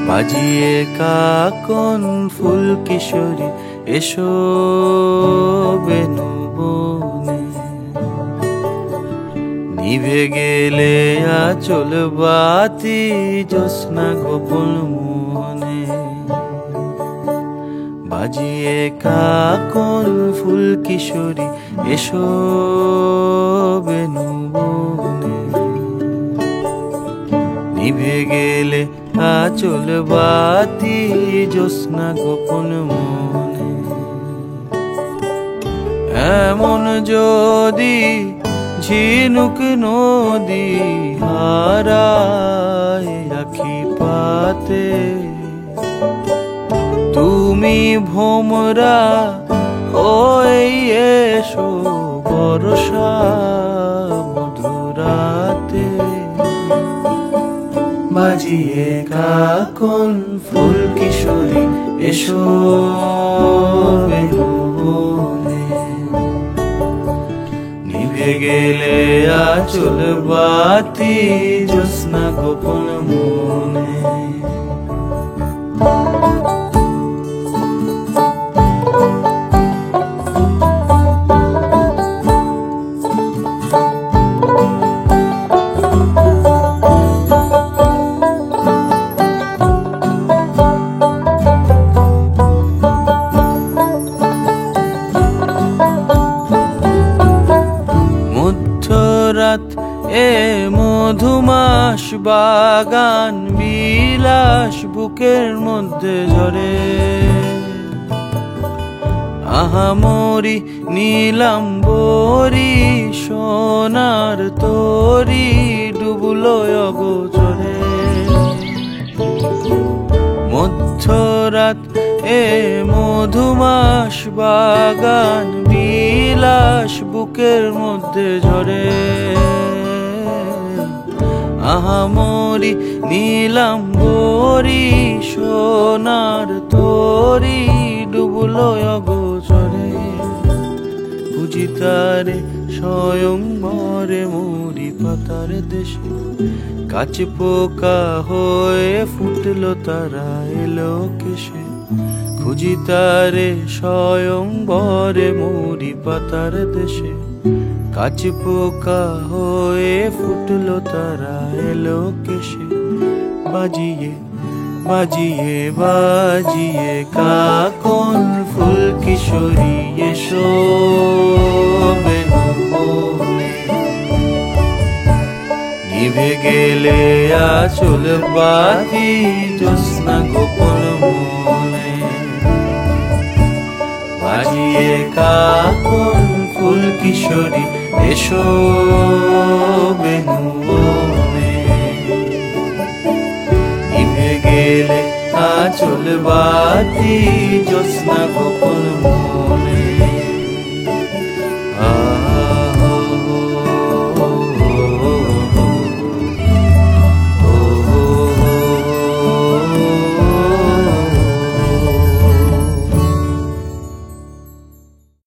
বাজিয়ে কাকন ফুল কিশোরী এসো বেনু বনে, নিভে গেলে আচল বাতি জ্যোৎস্না গোপন মনে। বাজিয়ে কাকন ফুল কিশোরী এসো বেনু বনে, নিভে গেলে আচল বাতি জ্যোৎস্না গোপন মনে। এমন যদি ঝিনুক নদী হারায় আখি পাতে, তুমি ভোমরা হয়ে এসো বর্ষা মধুরাতে। বাজিয়ে কাকন ফুল কিশোরী এসো বেনু বনে, নিভে গেলে আচল বাতি জ্যোৎস্না গোপন মনে। রাত এ মধুমাস বাগান বিলাস বুকের মধ্যে ঝরে, আহামরি নীলাম্বরী সোনার তরি ডুবলো অগোচরে। মধ্যরাত এ মধুমাস বাগান বিলাস বুকের মধ্যে ঝরে, আহামরি নীলাম্বরী সোনার তরি ডুবলো অগোচরে। বুঝি তারে স্বয়ংবরে মরি পাতার দেশে, কাছ পোকা হয়ে ফুটলো তারা এলো কেশে। খুঁজি তারে স্বয়ংবরে মরি পাতার দেশে, কাছ পোকা হয়ে ফুটলো তারা এলো কেশে। বাজিয়ে বাজিয়ে বাজিয়ে কাকন ফুল কিশোরী এসো বেনু বনে, নিভে গেলে আচল বাতি জ্যোৎস্না গোপন মনে। বাজিয়ে কাকন ফুল কিশোরী এসো বেনু বনে, নিভে গেলে আচল বাতি জ্যোৎস্না গোপন মনে।